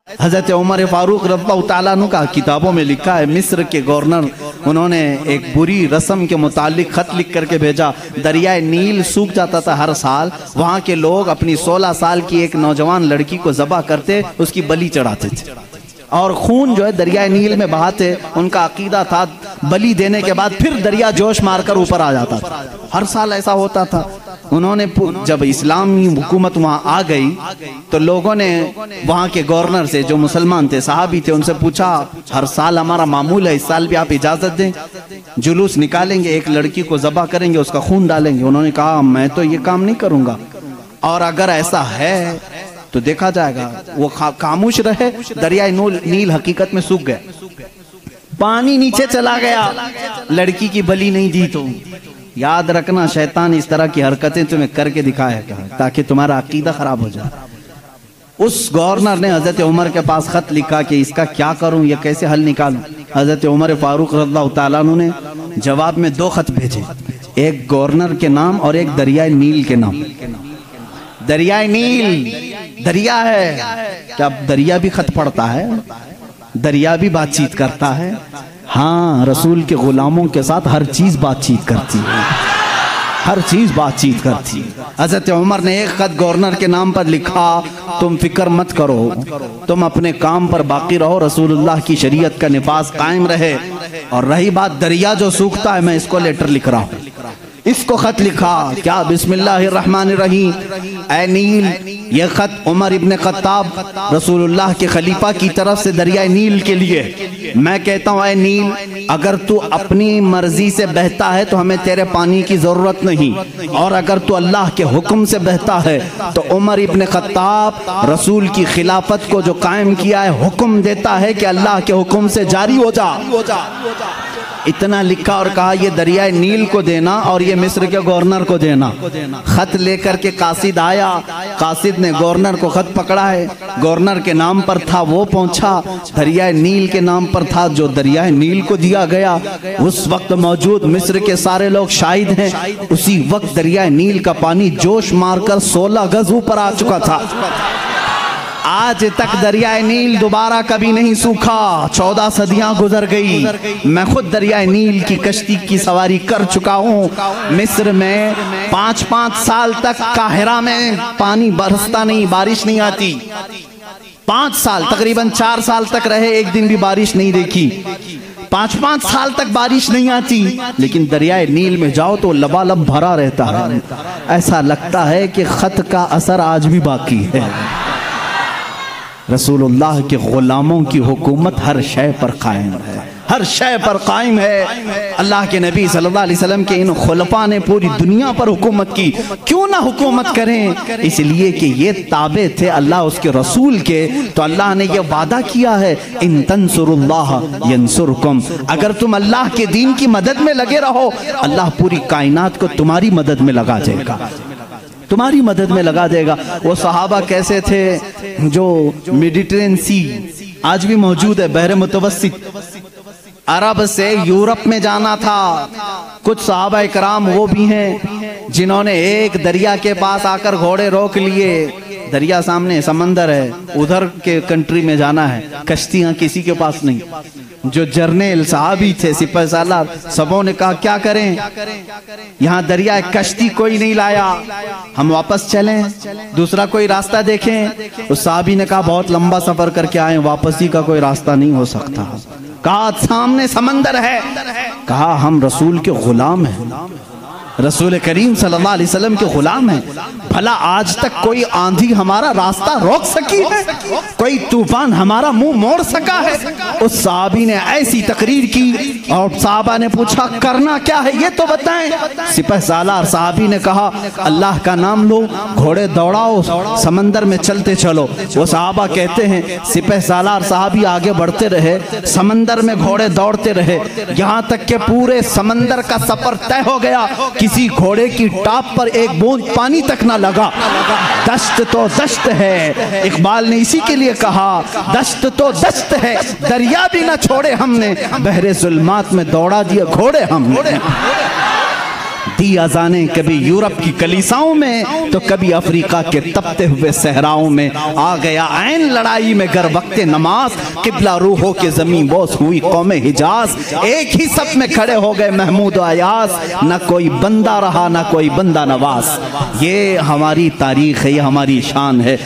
हजरत उमर फारूक रज़ियल्लाहु ताला अन्हु का किताबों में लिखा है, मिस्र के गवर्नर उन्होंने एक बुरी रस्म के मुतालिक खत लिख करके भेजा। दरियाए नील सूख जाता था हर साल, वहाँ के लोग अपनी 16 साल की एक नौजवान लड़की को ज़बह करते, उसकी बलि चढ़ाते थे और खून जो है दरियाए नील में बहाते। उनका अकीदा था बलि देने के बाद फिर दरिया जोश मारकर ऊपर आ जाता था। हर साल ऐसा होता था। उन्होंने जब इस्लामी हुकूमत वहाँ आ गई तो लोगों ने वहाँ के गवर्नर से, जो मुसलमान थे, सहाबी थे, उनसे पूछा हर साल हमारा मामूल है, इस साल भी आप इजाज़त दें, जुलूस निकालेंगे, एक लड़की को ज़बह करेंगे, उसका खून डालेंगे। उन्होंने कहा मैं तो ये काम नहीं करूँगा, और अगर ऐसा है तो देखा जाएगा। वो खामोश रहे। दरियाए नील हकीकत में सूख गया, पानी नीचे चला गया, लड़की की बलि नहीं दी। तो याद रखना, शैतान इस तरह की हरकतें तुम्हें करके दिखाएगा ताकि तुम्हारा अकीदा खराब हो जाए। उस गवर्नर ने हजरत उमर के पास खत लिखा कि इसका क्या करूं, ये कैसे हल निकालूं। हजरत उमर फारूक रज़ियल्लाहु ताला अन्हु ने जवाब में 2 खत भेजे, एक गवर्नर के नाम और एक दरियाए नील के नाम। दरियाए नील दरिया है, क्या दरिया भी खत पढ़ता है? दरिया भी बातचीत करता है? हाँ, रसूल के गुलामों के साथ हर चीज बातचीत करती है, हर चीज बातचीत करती है। हजरत उमर ने एक खत गवर्नर के नाम पर लिखा, तुम फिक्र मत करो, तुम अपने काम पर बाकी रहो, रसूलुल्लाह की शरीयत का निफाज कायम रहे। और रही बात दरिया जो सूखता है, मैं इसको लेटर लिख रहा हूँ। इसको खत लिखा क्या, बिस्मिल्लाहिर्रहमानिर्रहीम, ऐ नील, ये खत उमर इब्न खत्ताब रसूलुल्लाह के खलीफा की तरफ से दरियाए नील के लिए। मैं कहता हूँ ऐ नील, अगर तू अपनी मर्जी से बहता है तो हमें तेरे पानी की जरूरत नहीं, और अगर तू अल्लाह के हुक्म से बहता है तो उमर इब्न खत्ताब रसूल की खिलाफत को जो कायम किया है, हुक्म देता है कि अल्लाह के हुक्म से जारी हो जा। इतना लिखा और कहा ये दरियाए नील को देना और ये मिस्र के गवर्नर को देना। खत लेकर के कासिद आया, कासिद ने गवर्नर को खत पकड़ा है, गवर्नर के नाम पर था वो पहुंचा, दरियाए नील के नाम पर था जो दरियाए नील को दिया गया। उस वक्त मौजूद मिस्र के सारे लोग शाहिद हैं, उसी वक्त दरियाए नील का पानी जोश मारकर 16 गज ऊपर आ चुका था। आज तक दरियाए नील दोबारा कभी नहीं सूखा, 14 सदियां गुजर गई। मैं खुद दरियाए नील की कश्ती की सवारी कर चुका हूँ। मिस्र में 5-5 साल तक काहिरा में पानी बरसता नहीं, बारिश नहीं आती। 5 साल, तकरीबन 4 साल तक रहे, एक दिन भी बारिश नहीं देखी। 5-5 साल तक बारिश नहीं आती, लेकिन दरियाए नील में जाओ तो लबालब भरा रहता है। ऐसा लगता है कि खत का असर आज भी बाकी है। रसूलुल्लाह के गुलामों की हुकूमत हर शय पर कायम है, हर शय पर कायम है। अल्लाह के नबी सल्लल्लाहु अलैहि वसल्लम के इन खुलफा ने पूरी दुनिया पर हुकूमत की। क्यों ना हुकूमत करें? इसलिए कि ये ताबे थे अल्लाह उसके रसूल के। तो अल्लाह ने यह वादा किया है, इन तंसुरुल्लाह यंसुरकुम, अगर तुम अल्लाह के दीन की मदद में लगे रहो, अल्लाह पूरी कायनात को तुम्हारी मदद में लगा देगा, तुम्हारी मदद में लगा देगा। वो सहाबा कैसे थे जो मेडिटेरेनियन सी आज भी मौजूद है, बहरे मुतवस्सित, अरब से यूरोप में जाना था। कुछ सहाबा इकराम वो भी हैं जिन्होंने एक दरिया के पास आकर घोड़े रोक लिए। दरिया सामने, समंदर है, उधर के कंट्री में जाना है, कश्तियां किसी के पास नहीं। जो जर्नल साहबी थे, सिपहसालार, सबों ने कहा क्या करें, यहाँ दरिया कश्ती कोई नहीं लाया, हम वापस चलें, दूसरा कोई रास्ता देखें। उस साहबी ने कहा बहुत लंबा सफर करके आए, वापसी का कोई रास्ता नहीं हो सकता। कहा सामने समंदर है, कहा हम रसूल के गुलाम हैं, रसूल करीम सल्लल्लाहु अलैहि वसल्लम के गुलाम हैं। भला आज तक कोई आंधी हमारा रास्ता रोक सकी है? कोई तूफान हमारा मुंह मोड़ सका है? उस साहबी ने ऐसी तकरीर की और साहबा ने पूछा करना क्या है ये तो बताएं। सिपहसालार साहबी ने कहा अल्लाह का नाम लो, घोड़े दौड़ाओ, समंदर में चलते चलो। वो साहबा कहते हैं सिपहसालार साहबी आगे बढ़ते रहे, समंदर में घोड़े दौड़ते रहे, यहाँ तक के पूरे समंदर का सफर तय हो गया। किसी घोड़े की टाप पर एक बूंद पानी तक ना लगा। दश्त तो दश्त है, इकबाल ने इसी के लिए कहा दश्त तो दश्त है, दरिया भी ना छोड़े हमने, बहरे जुल्मात में दौड़ा दिए घोड़े हमने। दी अजाने कभी यूरोप की कलीसाओं में तो कभी अफ्रीका के तपते हुए सहराओं में। आ गया ऐन लड़ाई में गर वक्ते नमाज, किबला रूहों के जमीन बोस हुई कौमे हिजाज। एक ही सफ में खड़े हो गए महमूद अयास, न कोई बंदा रहा न कोई बंदा नवाज। ये हमारी तारीख है, ये हमारी शान है।